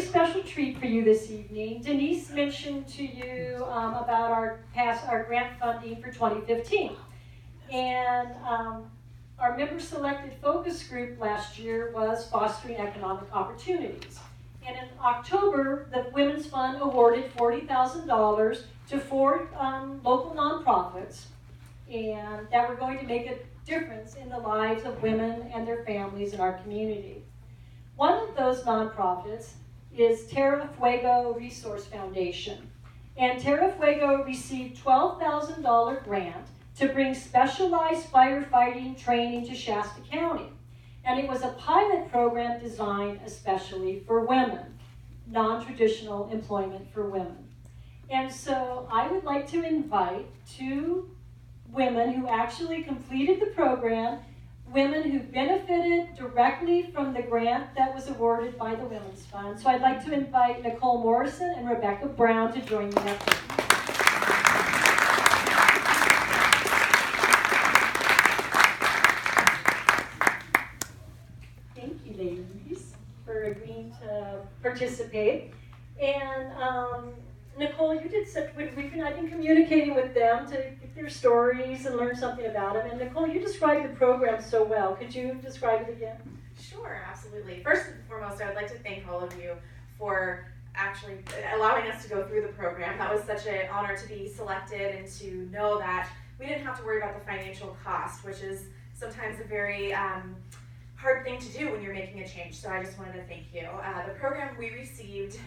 very special treat for you this evening. Denise mentioned to you about our grant funding for 2015. And our member-selected focus group last year was fostering economic opportunities. And in October, the Women's Fund awarded $40,000 to 4 local nonprofits, and that were going to make a difference in the lives of women and their families in our community. One of those nonprofits is Terra Fuego Resource Foundation. And Terra Fuego received $12,000 grant to bring specialized firefighting training to Shasta County. And it was a pilot program designed especially for women, non-traditional employment for women. And so I would like to invite 2 women who actually completed the program, women who benefited directly from the grant that was awarded by the Women's Fund. So I'd like to invite Nicole Morrison and Rebecca Brown to join me up here. Thank you, ladies, for agreeing to participate. And Nicole, you did such, I've been communicating with them to get their stories and learn something about them. And Nicole, you described the program so well. Could you describe it again? Sure, absolutely. First and foremost, I would like to thank all of you for actually allowing us to go through the program. That was such an honor to be selected and to know that we didn't have to worry about the financial cost, which is sometimes a very hard thing to do when you're making a change, so I just wanted to thank you. The program we received,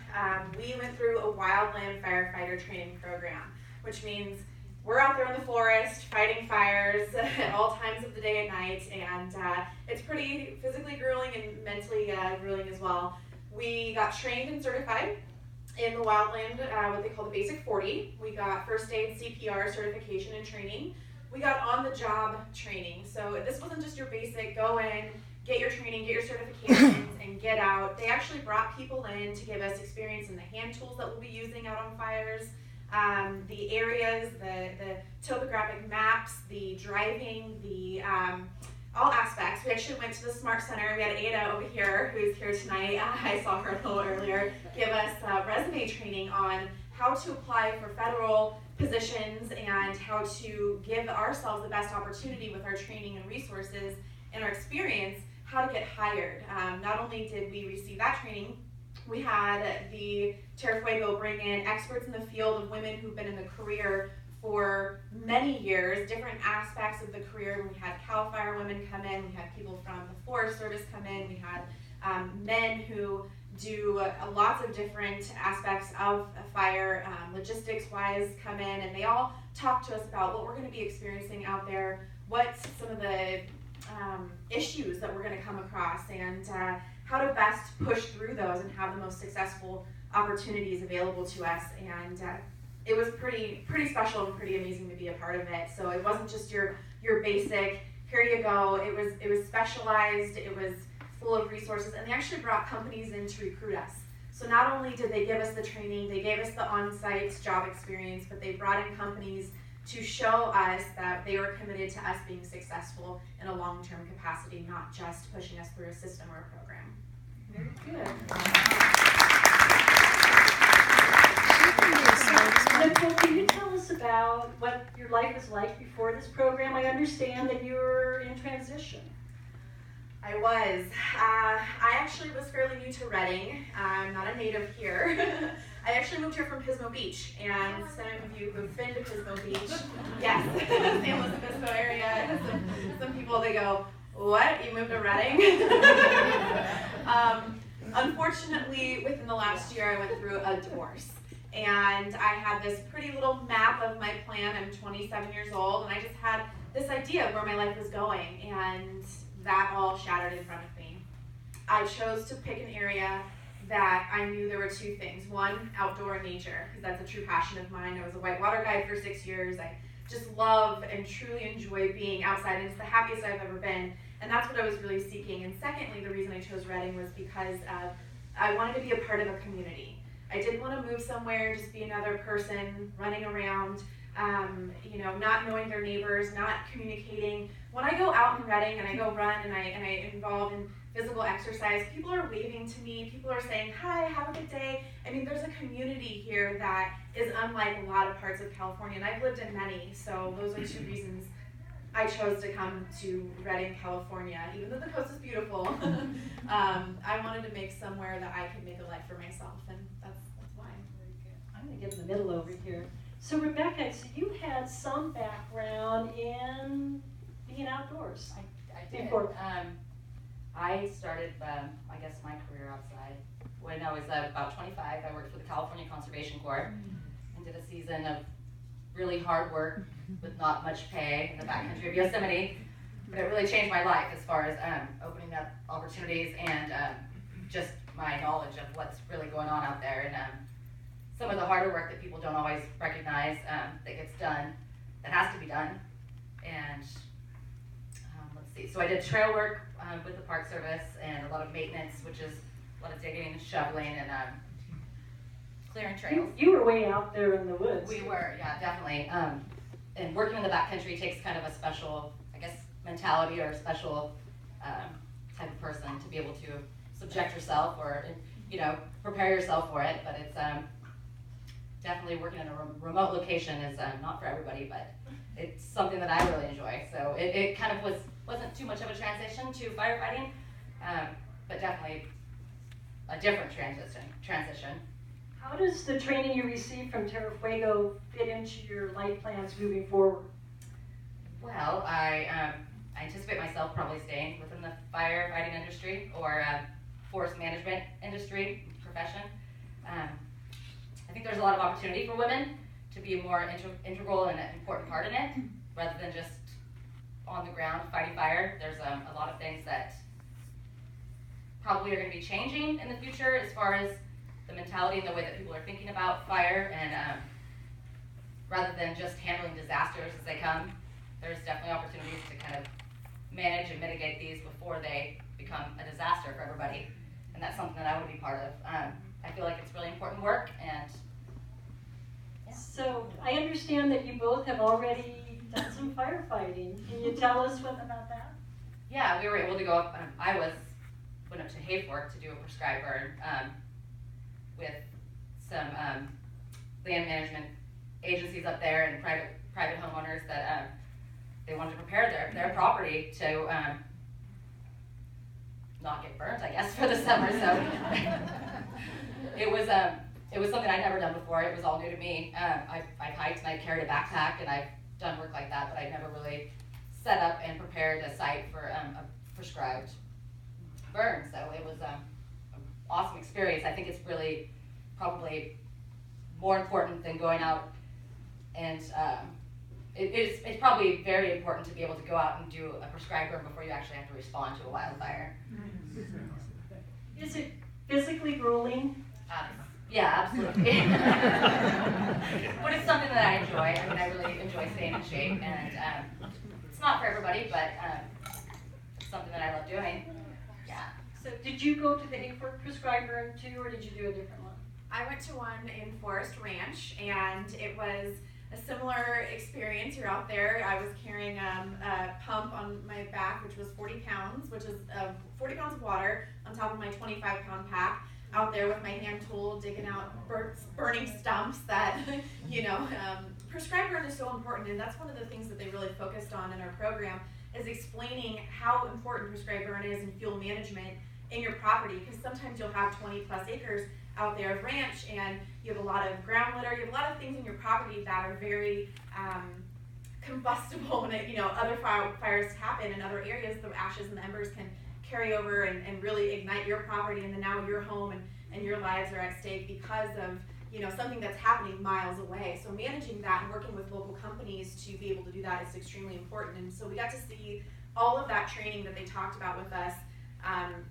we went through a wildland firefighter training program, which means we're out there in the forest fighting fires at all times of the day and night, and it's pretty physically grueling and mentally grueling as well. We got trained and certified in the wildland, what they call the Basic 40. We got first aid, CPR certification and training. We got on-the-job training, so this wasn't just your basic go in, get your training, get your certifications, and get out. They actually brought people in to give us experience in the hand tools that we'll be using out on fires, the areas, the topographic maps, the driving, the all aspects. We actually went to the Smart Center. We had Ada over here, who's here tonight. I saw her a little earlier, give us resume training on how to apply for federal positions and how to give ourselves the best opportunity with our training and resources and our experience, how to get hired. Not only did we receive that training, we had the Terra Fuego bring in experts in the field of women who've been in the career for many years, different aspects of the career. We had CAL FIRE women come in, we had people from the Forest Service come in, we had men who do lots of different aspects of fire, logistics-wise come in, and they all talk to us about what we're going to be experiencing out there, what some of the issues that we're going to come across, and how to best push through those and have the most successful opportunities available to us. And it was pretty special and pretty amazing to be a part of it. So it wasn't just your basic, here you go. It was specialized, it was full of resources, and they actually brought companies in to recruit us. So not only did they give us the training, they gave us the on-site job experience, but they brought in companies to show us that they were committed to us being successful in a long-term capacity, not just pushing us through a system or a program. Very good. Nicole, can you tell us about what your life was like before this program? I understand that you were in transition. I was. I actually was fairly new to Redding. I'm not a native here. I actually moved here from Pismo Beach, and some of you who've been to Pismo Beach, yes, San Luis Obispo area, some people, they go, what, you moved to Redding? Unfortunately, within the last year, I went through a divorce, and I had this pretty little map of my plan. I'm 27 years old, and I just had this idea of where my life was going, and that all shattered in front of me. I chose to pick an area that I knew there were 2 things. One, outdoor nature, because that's a true passion of mine. I was a whitewater guide for 6 years. I just love and truly enjoy being outside, and it's the happiest I've ever been. And that's what I was really seeking. And secondly, the reason I chose Redding was because I wanted to be a part of a community. I didn't want to move somewhere and just be another person running around, not knowing their neighbors, not communicating. When I go out in Redding and I go run and I involve in physical exercise. People are waving to me, people are saying, hi, have a good day. I mean, there's a community here that is unlike a lot of parts of California, and I've lived in many, so those are two reasons I chose to come to Redding, California, even though the coast is beautiful. I wanted to make somewhere that I could make a life for myself, and that's why. Very good. I'm going to get in the middle over here. So Rebecca, so you had some background in being outdoors. I did. Before. I started, I guess, my career outside when I was about 25. I worked for the California Conservation Corps and did a season of really hard work with not much pay in the backcountry of Yosemite. But it really changed my life as far as opening up opportunities and just my knowledge of what's really going on out there. And some of the harder work that people don't always recognize that gets done, that has to be done. And let's see, so I did trail work with the Park Service and a lot of maintenance, which is a lot of digging and shoveling and clearing trails. You were way out there in the woods. We were, yeah, definitely. And working in the backcountry takes kind of a special, I guess, mentality or a special type of person to be able to subject yourself or, you know, prepare yourself for it. But it's definitely working in a remote location is not for everybody, but it's something that I really enjoy. So it kind of wasn't too much of a transition to firefighting, but definitely a different transition. How does the training you received from Terra Fuego fit into your life plans moving forward? Well, I anticipate myself probably staying within the firefighting industry or forest management industry profession. I think there's a lot of opportunity for women to be a more integral and an important part in it, rather than just on the ground fighting fire. There's a lot of things that probably are going to be changing in the future as far as the mentality and the way that people are thinking about fire, and rather than just handling disasters as they come, there's definitely opportunities to kind of manage and mitigate these before they become a disaster for everybody, and that's something that I want to be part of. I feel like it's really important work, and yeah. So I understand that you both have already done some firefighting. Can you tell us what about that? Yeah, we were able to go up. I went up to Hayfork to do a prescribed burn with some land management agencies up there and private homeowners that they wanted to prepare their property to not get burnt, I guess, for the summer. So it was something I'd never done before. It was all new to me. I've hiked and I've carried a backpack and I've done work like that, but I've never really set up and prepared a site for a prescribed burn. So it was an awesome experience. I think it's really probably more important than going out and it's probably very important to be able to go out and do a prescribed burn before you actually have to respond to a wildfire. Is it physically grueling? Yeah, absolutely. But it's something that I enjoy. I mean, I really enjoy staying in shape, and it's not for everybody, but it's something that I love doing. Yeah. So did you go to the Hayfork prescribed burn too, or did you do a different one? I went to one in Forest Ranch, and it was a similar experience. You're out there. I was carrying a pump on my back, which was 40 pounds, which is 40 pounds of water on top of my 25-pound pack, out there with my hand tool, digging out burning stumps that, you know, prescribed burn is so important, and that's one of the things that they really focused on in our program, is explaining how important prescribed burn is in fuel management in your property, because sometimes you'll have 20 plus acres out there of ranch, and you have a lot of ground litter, you have a lot of things in your property that are very combustible when other fires happen in other areas. The ashes and the embers can carry over and really ignite your property, and then now your home and your lives are at stake because of something that's happening miles away. So managing that and working with local companies to be able to do that is extremely important. And so we got to see all of that training that they talked about with us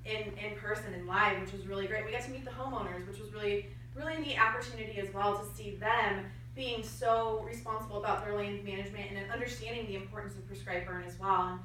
in person and live, which was really great. We got to meet the homeowners, which was really a neat opportunity as well, to see them being so responsible about their land management and understanding the importance of prescribed burn as well. And